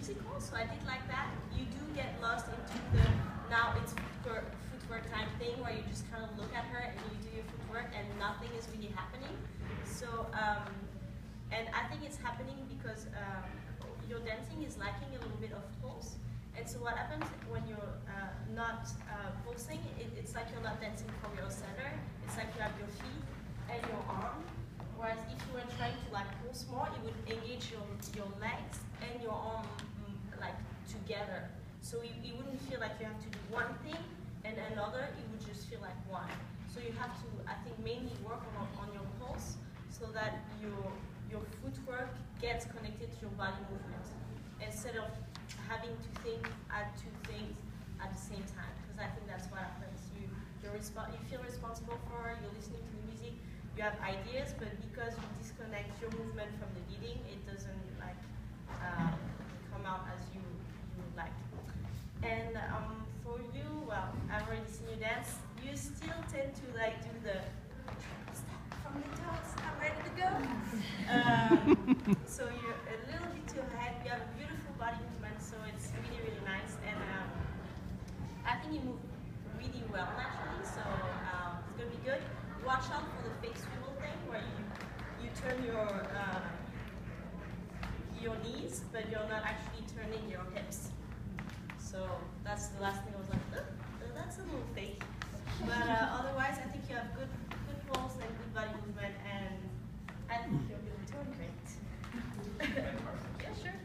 musical, so I did like that. You do get lost into the, now it's footwork time thing where you just kind of look at her and you do your footwork and nothing is really happening. So, and I think it's happening because your dancing is lacking a little bit of pulse. And so what happens when you're not pulsing, it's like you're not dancing from your center. It's like you have your feet and your arm. Whereas if you were trying to like pulse more, it would engage your legs and your arm like together. So you wouldn't feel like you have to do one thing and another, it would just feel like one. So you have to, I think, mainly work on your pulse so that your footwork gets connected to your body movement instead of having to think at two things at the same time, because I think that's what happens. You feel responsible for her, you're listening to the music, you have ideas, but because you disconnect your movement from the beating, it doesn't like come out as you would like. And for you, well, I've already seen you dance. You still tend to like do the step from the toes. I'm ready to go. So you're a little bit too ahead. You have a beautiful body movement, so it's really, really nice. And I think you move really well naturally, so it's gonna be good. Watch out for the fake swivel thing where you turn your knees, but you're not actually turning your hips. So that's the last thing I was like, oh, that's a little fake. But otherwise, I think you have good pulse and good body movement, and I think you're doing great. Yeah, sure.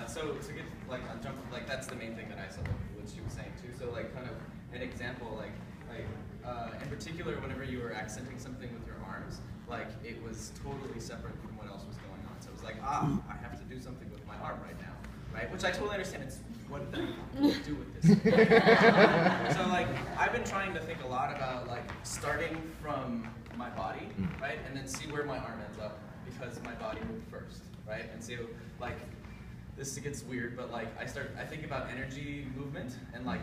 So to get like on jump, like that's the main thing that I saw what she was saying too. So like kind of an example, like in particular, whenever you were accenting something with your arms, like it was totally separate from what else was going on. So it was like, I have to do something with my arm right now, right? Which I totally understand. It's what do I do with this? So like I've been trying to think a lot about like starting from my body, right, and then see where my arm ends up because my body moved first, right? And so like this gets weird, but like I think about energy movement and like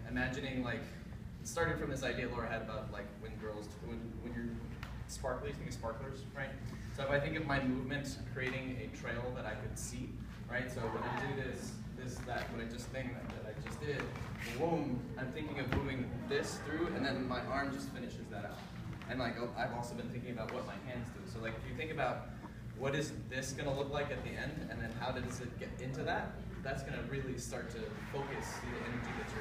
imagining like starting from this idea Laura had about like when you're sparkly, think of sparklers, right? So if I think of my movement creating a trail that I could see, right? So when I do that I just did, boom, I'm thinking of moving this through, and then my arm just finishes that out. And like I've also been thinking about what my hands do. So like if you think about what is this going to look like at the end, and then how does it get into that, that's going to really start to focus the energy that